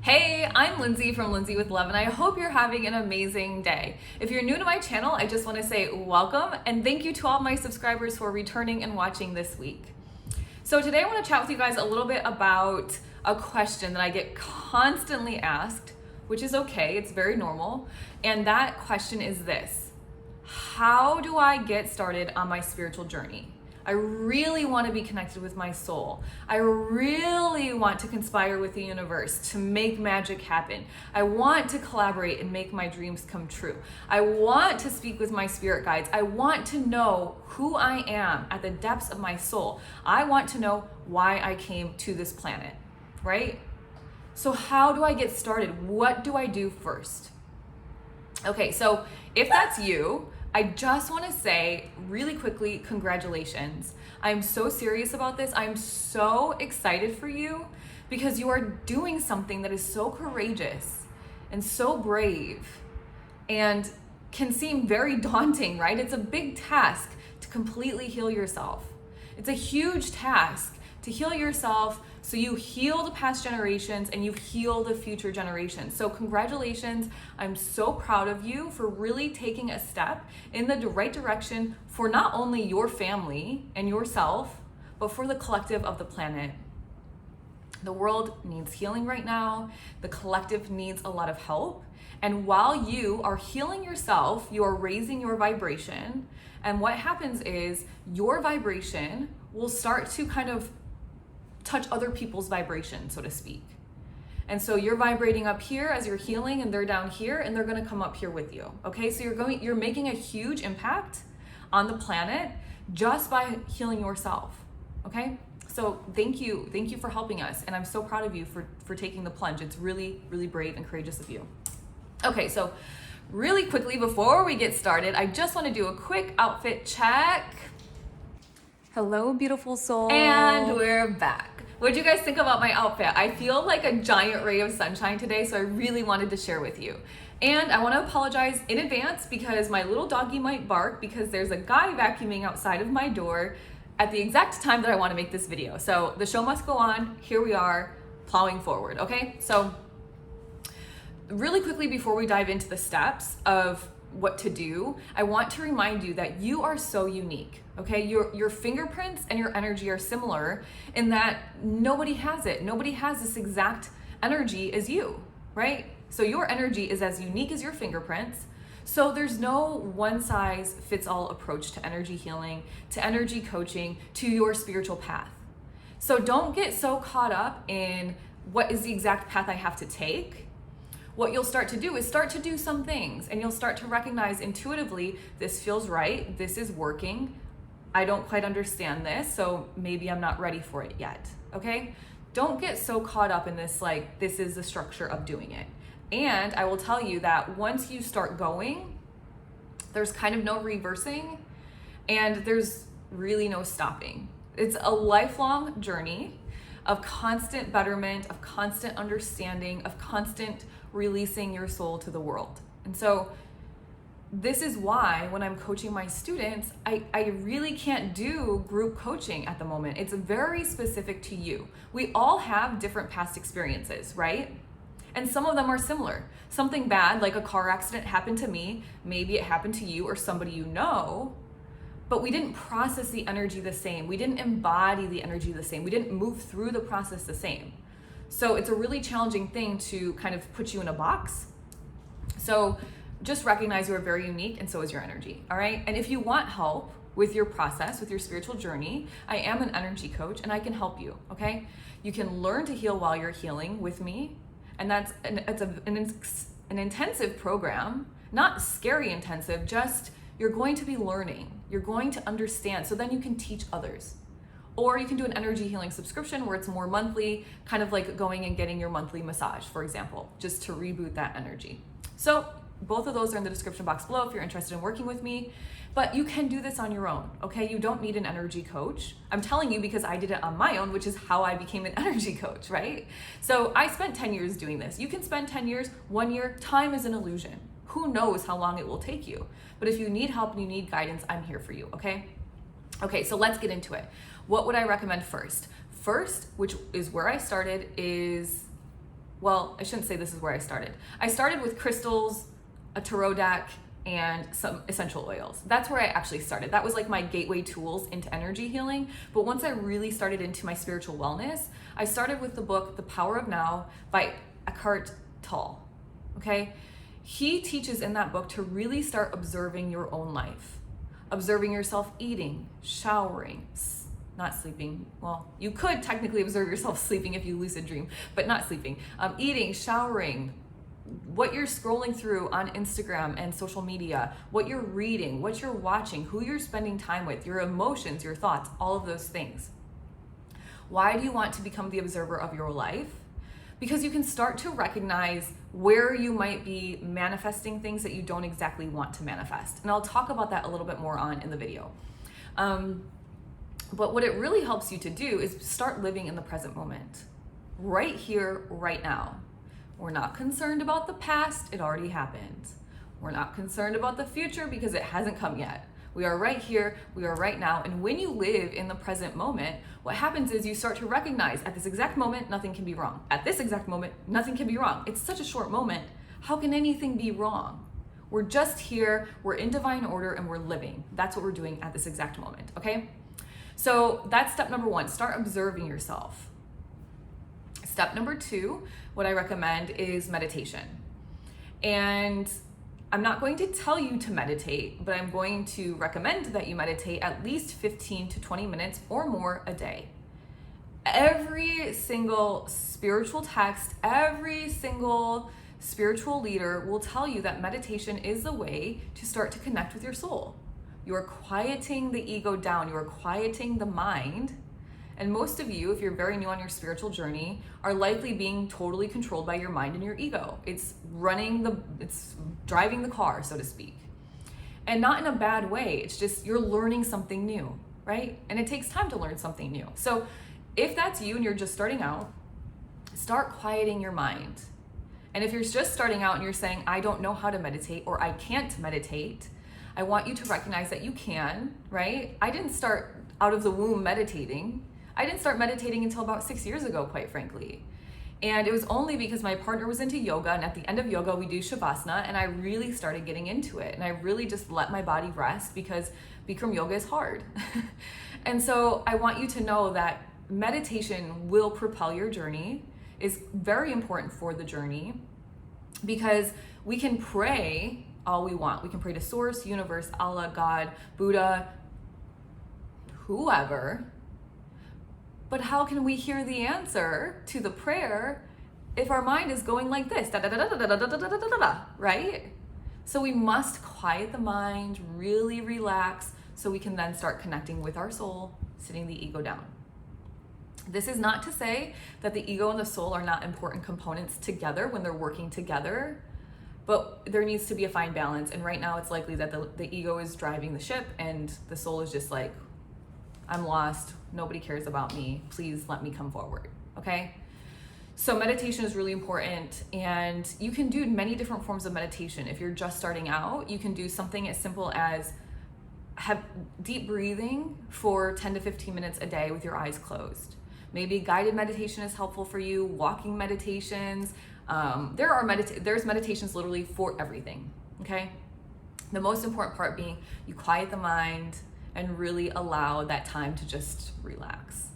Hey, I'm Lindsay from Lindsay with Love, and I hope you're having an amazing day. If you're new to my channel, I just want to say welcome and thank you to all my subscribers for returning and watching this week. So today I want to chat with you guys a little bit about a question that I get constantly asked, which is okay, it's very normal. And that question is this: how do I get started on my spiritual journey? I really want to be connected with my soul. I really want to conspire with the universe to make magic happen. I want to collaborate and make my dreams come true. I want to speak with my spirit guides. I want to know who I am at the depths of my soul. I want to know why I came to this planet, right? So how do I get started? What do I do first? Okay, so if that's you, I just want to say really quickly, congratulations. I'm so serious about this. I'm so excited for you because you are doing something that is so courageous and so brave and can seem very daunting, right? It's a big task to completely heal yourself. It's a huge task to heal yourself so you heal the past generations and you heal the future generations. So congratulations. I'm so proud of you for really taking a step in the right direction for not only your family and yourself, but for the collective of the planet. The world needs healing right now. The collective needs a lot of help. And while you are healing yourself, you are raising your vibration. And what happens is your vibration will start to kind of touch other people's vibration, so to speak. And so you're vibrating up here as you're healing, and they're down here, and they're going to come up here with you. Okay, so you're making a huge impact on the planet just by healing yourself. Okay, so thank you for helping us, and I'm so proud of you for taking the plunge. It's really, really brave and courageous of you. Okay, so really quickly before we get started, I just want to do a quick outfit check. Hello, beautiful soul. And we're back. What do you guys think about my outfit? I feel like a giant ray of sunshine today, so I really wanted to share with you. And I want to apologize in advance because my little doggy might bark because there's a guy vacuuming outside of my door at the exact time that I want to make this video. So the show must go on. Here we are, plowing forward, okay? So really quickly before we dive into the steps of what to do, I want to remind you that you are so unique. Okay, your fingerprints and your energy are similar in that nobody has it. Nobody has this exact energy as you, right? So your energy is as unique as your fingerprints. So there's no one size fits all approach to energy healing, to energy coaching, to your spiritual path. So don't get so caught up in what is the exact path I have to take. What you'll start to do is start to do some things, and you'll start to recognize intuitively, this feels right, this is working. I don't quite understand this, so maybe I'm not ready for it yet, okay? Don't get so caught up in this, like, this is the structure of doing it. And I will tell you that once you start going, there's kind of no reversing, and there's really no stopping. It's a lifelong journey of constant betterment, of constant understanding, of constant releasing your soul to the world. And so this is why when I'm coaching my students, I really can't do group coaching at the moment. It's very specific to you. We all have different past experiences, right? And some of them are similar. Something bad, like a car accident, happened to me. Maybe it happened to you or somebody you know, but we didn't process the energy the same. We didn't embody the energy the same. We didn't move through the process the same. So it's a really challenging thing to kind of put you in a box. So just recognize you are very unique, and so is your energy, all right? And if you want help with your process, with your spiritual journey, I am an energy coach, and I can help you, okay? You can learn to heal while you're healing with me, and it's an intensive program, not scary intensive, just you're going to be learning, you're going to understand, so then you can teach others. Or you can do an energy healing subscription where it's more monthly, kind of like going and getting your monthly massage, for example, just to reboot that energy. So both of those are in the description box below if you're interested in working with me, but you can do this on your own, okay? You don't need an energy coach. I'm telling you because I did it on my own, which is how I became an energy coach, right? So I spent 10 years doing this. You can spend 10 years, 1 year, time is an illusion. Who knows how long it will take you? But if you need help and you need guidance, I'm here for you, okay? Okay, so let's get into it. What would I recommend first? First, which is where I started, is Well, I shouldn't say this is where I started. I started with crystals, a tarot deck, and some essential oils. That's where I actually started. That was like my gateway tools into energy healing. But once I really started into my spiritual wellness, I started with the book, The Power of Now by Eckhart Tolle, okay? He teaches in that book to really start observing your own life, observing yourself eating, showering, not sleeping. Well, you could technically observe yourself sleeping if you lucid dream, but not sleeping. Eating, showering, what you're scrolling through on Instagram and social media, what you're reading, what you're watching, who you're spending time with, your emotions, your thoughts, all of those things. Why do you want to become the observer of your life? Because you can start to recognize where you might be manifesting things that you don't exactly want to manifest. And I'll talk about that a little bit more on in the video. But what it really helps you to do is start living in the present moment, right here, right now. We're not concerned about the past, it already happened. We're not concerned about the future because it hasn't come yet. We are right here, we are right now. And when you live in the present moment, what happens is you start to recognize at this exact moment, nothing can be wrong. At this exact moment, nothing can be wrong. It's such a short moment. How can anything be wrong? We're just here, we're in divine order, and we're living. That's what we're doing at this exact moment, okay? So that's step number one, start observing yourself. Step number two, what I recommend is meditation. And I'm not going to tell you to meditate, but I'm going to recommend that you meditate at least 15 to 20 minutes or more a day. Every single spiritual text, every single spiritual leader will tell you that meditation is the way to start to connect with your soul. You are quieting the ego down, you are quieting the mind. And most of you, if you're very new on your spiritual journey, are likely being totally controlled by your mind and your ego. It's driving the car, so to speak. And not in a bad way, it's just you're learning something new, right? And it takes time to learn something new. So if that's you and you're just starting out, start quieting your mind. And if you're just starting out and you're saying, I don't know how to meditate or I can't meditate, I want you to recognize that you can, right? I didn't start out of the womb meditating. I didn't start meditating until about 6 years ago, quite frankly. And it was only because my partner was into yoga, and at the end of yoga, we do Shavasana, and I really started getting into it. And I really just let my body rest because Bikram yoga is hard. And so I want you to know that meditation will propel your journey, is very important for the journey, because we can pray all we want. We can pray to Source, Universe, Allah, God, Buddha, whoever. But how can we hear the answer to the prayer if our mind is going like this, right? So we must quiet the mind, really relax, so we can then start connecting with our soul, sitting the ego down. This is not to say that the ego and the soul are not important components together when they're working together, but there needs to be a fine balance. And right now it's likely that the ego is driving the ship and the soul is just like, I'm lost, nobody cares about me, please let me come forward, okay? So meditation is really important, and you can do many different forms of meditation. If you're just starting out, you can do something as simple as have deep breathing for 10 to 15 minutes a day with your eyes closed. Maybe guided meditation is helpful for you, walking meditations. There's meditations literally for everything, okay? The most important part being you quiet the mind and really allow that time to just relax.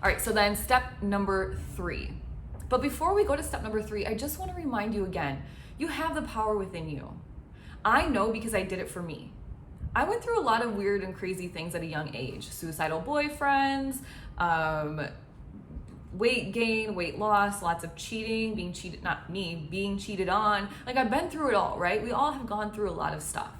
All right, so then step number 3. But before we go to step number 3, I just want to remind you again, you have the power within you. I know because I did it for me. I went through a lot of weird and crazy things at a young age. Suicidal boyfriends, weight gain, weight loss, lots of cheating, being cheated on. Like, I've been through it all, right? We all have gone through a lot of stuff.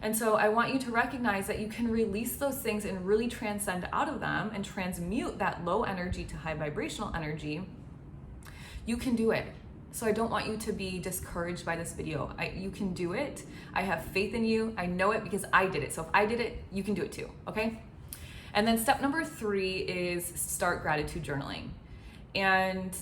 And so I want you to recognize that you can release those things and really transcend out of them and transmute that low energy to high vibrational energy. You can do it. So I don't want you to be discouraged by this video. You can do it. I have faith in you. I know it because I did it. So if I did it, you can do it too, okay? And then step number 3 is start gratitude journaling. And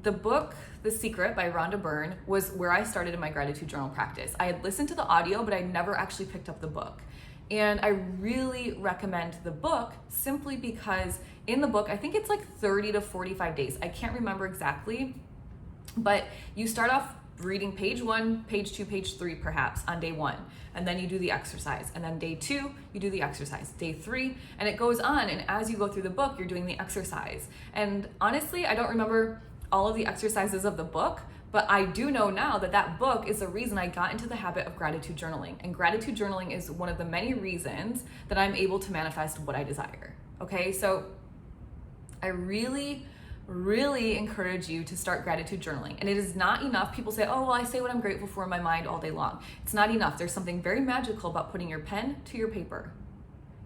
the book, The Secret by Rhonda Byrne, was where I started in my gratitude journal practice. I had listened to the audio, but I never actually picked up the book. And I really recommend the book simply because in the book, I think it's like 30 to 45 days. I can't remember exactly, But you start off reading page 1, page 2, page 3 perhaps on day 1, and then you do the exercise, and then day 2 you do the exercise, day 3, and it goes on. And as you go through the book, you're doing the exercise. And honestly, I don't remember all of the exercises of the book, but I do know now that that book is the reason I got into the habit of gratitude journaling. And gratitude journaling is one of the many reasons that I'm able to manifest what I desire. Okay, so I really encourage you to start gratitude journaling. And it is not enough. People say, oh, well, I say what I'm grateful for in my mind all day long. It's not enough. There's something very magical about putting your pen to your paper.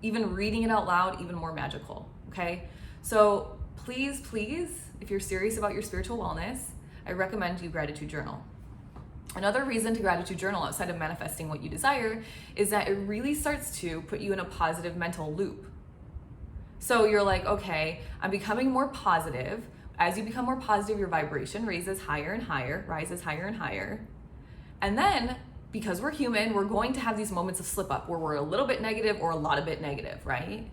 Even reading it out loud, even more magical, okay? So please, if you're serious about your spiritual wellness, I recommend you gratitude journal. Another reason to gratitude journal outside of manifesting what you desire is that it really starts to put you in a positive mental loop. So you're like, okay, I'm becoming more positive. As you become more positive, your vibration raises higher and higher, rises higher and higher. And then, because we're human, we're going to have these moments of slip up where we're a little bit negative or a lot of bit negative, right?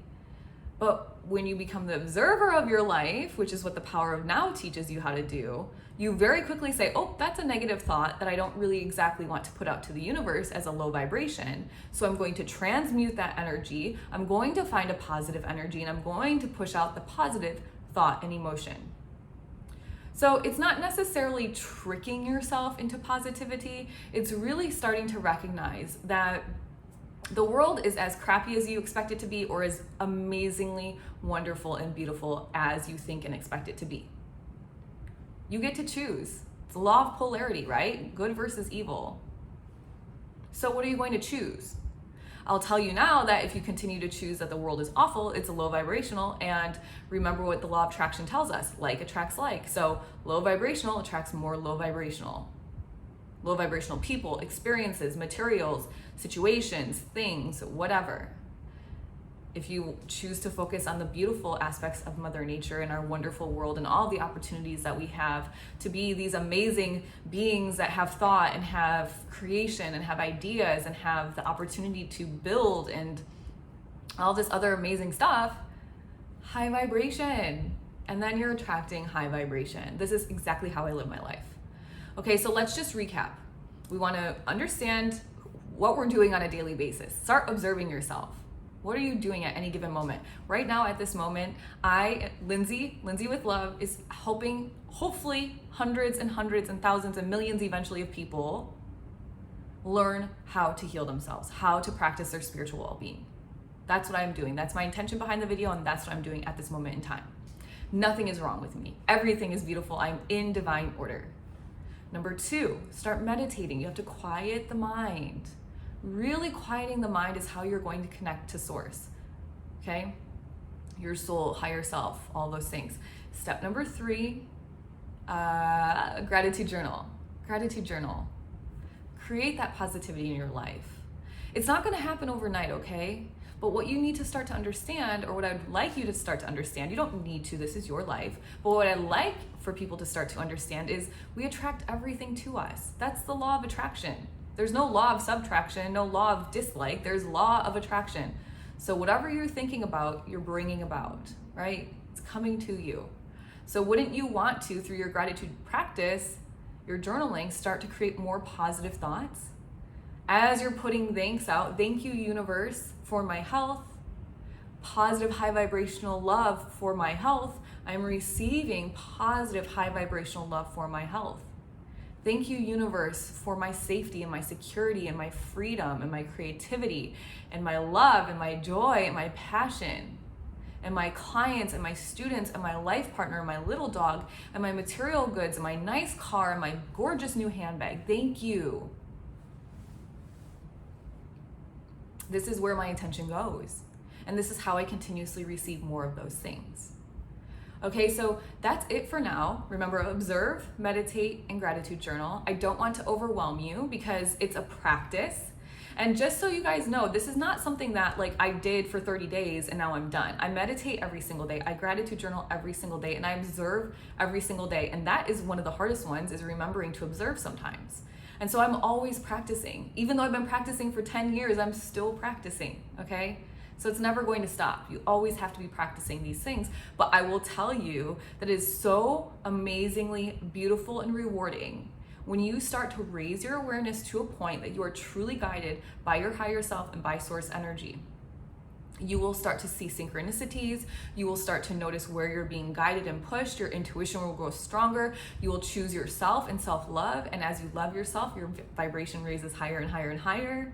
But when you become the observer of your life, which is what the power of now teaches you how to do, you very quickly say, oh, that's a negative thought that I don't really exactly want to put out to the universe as a low vibration. So I'm going to transmute that energy. I'm going to find a positive energy, and I'm going to push out the positive thought and emotion. So it's not necessarily tricking yourself into positivity. It's really starting to recognize that the world is as crappy as you expect it to be, or as amazingly wonderful and beautiful as you think and expect it to be. You get to choose. It's the law of polarity, right? Good versus evil. So what are you going to choose? I'll tell you now that if you continue to choose that the world is awful, it's a low vibrational, and remember what the law of attraction tells us, like attracts like. So low vibrational attracts more low vibrational. Low vibrational people, experiences, materials, situations, things, whatever. If you choose to focus on the beautiful aspects of Mother Nature and our wonderful world and all the opportunities that we have to be these amazing beings that have thought and have creation and have ideas and have the opportunity to build and all this other amazing stuff, high vibration. And then you're attracting high vibration. This is exactly how I live my life. Okay, so let's just recap. We want to understand what we're doing on a daily basis. Start observing yourself. What are you doing at any given moment? Right now, at this moment, Lindsay with Love, is helping hopefully hundreds and thousands and millions eventually of people learn how to heal themselves, how to practice their spiritual well-being. That's what I'm doing. That's my intention behind the video, and that's what I'm doing at this moment in time. Nothing is wrong with me. Everything is beautiful. I'm in divine order. Number 2, start meditating. You have to quiet the mind. Really quieting the mind is how you're going to connect to source, okay? Your soul, higher self, all those things. Step number 3, gratitude journal. Gratitude journal. Create that positivity in your life. It's not gonna happen overnight, okay? But what you need to start to understand, or what I'd like you to start to understand, you don't need to, this is your life, but what I'd like for people to start to understand is we attract everything to us. That's the law of attraction. There's no law of subtraction, no law of dislike, there's law of attraction. So whatever you're thinking about, you're bringing about, right? It's coming to you. So wouldn't you want to, through your gratitude practice, your journaling, start to create more positive thoughts? As you're putting thanks out, thank you universe for my health, positive high vibrational love for my health. I'm receiving positive high vibrational love for my health. Thank you, universe, for my safety and my security and my freedom and my creativity and my love and my joy and my passion and my clients and my students and my life partner and my little dog and my material goods and my nice car and my gorgeous new handbag. Thank you. This is where my attention goes. And this is how I continuously receive more of those things. Okay, so that's it for now. Remember, observe, meditate, and gratitude journal. I don't want to overwhelm you because it's a practice. And just so you guys know, this is not something that like I did for 30 days and now I'm done. I meditate every single day. I gratitude journal every single day, and I observe every single day. And that is one of the hardest ones, is remembering to observe sometimes. And so I'm always practicing. Even though I've been practicing for 10 years, I'm still practicing, okay? So it's never going to stop. You always have to be practicing these things. But I will tell you that it is so amazingly beautiful and rewarding when you start to raise your awareness to a point that you are truly guided by your higher self and by source energy. You will start to see synchronicities. You will start to notice where you're being guided and pushed. Your intuition will grow stronger. You will choose yourself and self-love. And as you love yourself, your vibration raises higher and higher and higher.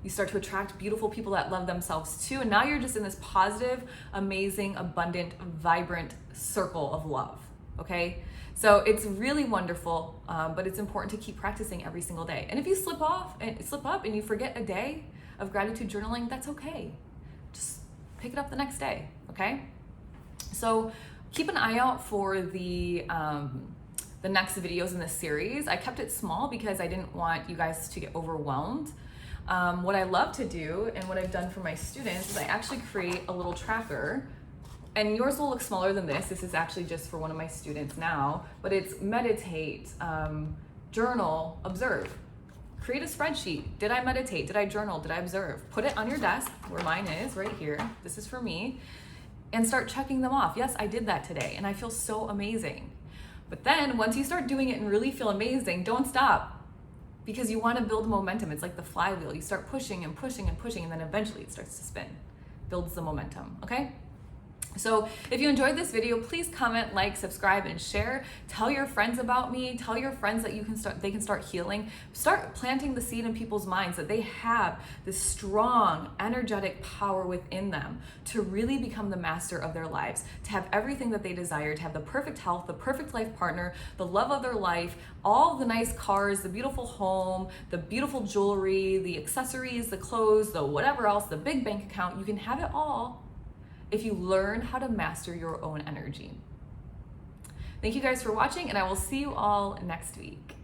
You start to attract beautiful people that love themselves too. And now you're just in this positive, amazing, abundant, vibrant circle of love, okay? So it's really wonderful, but it's important to keep practicing every single day. And if you slip up and you forget a day of gratitude journaling, that's okay. Just pick it up the next day, okay? So keep an eye out for the next videos in this series. I kept it small because I didn't want you guys to get overwhelmed. What I love to do and what I've done for my students is I actually create a little tracker, and yours will look smaller than this. This is actually just for one of my students now, but it's meditate, journal, observe. Create a spreadsheet. Did I meditate? Did I journal? Did I observe? Put it on your desk where mine is, right here. This is for me. And start checking them off. Yes, I did that today and I feel so amazing. But then once you start doing it and really feel amazing, don't stop. Because you want to build momentum. It's like the flywheel. You start pushing and pushing and pushing, and then eventually it starts to spin. Builds the momentum, okay? So if you enjoyed this video, please comment, like, subscribe, and share. Tell your friends about me. Tell your friends that they can start healing. Start planting the seed in people's minds that they have this strong, energetic power within them to really become the master of their lives, to have everything that they desire, to have the perfect health, the perfect life partner, the love of their life, all the nice cars, the beautiful home, the beautiful jewelry, the accessories, the clothes, the whatever else, the big bank account. You can have it all if you learn how to master your own energy. Thank you guys for watching, and I will see you all next week.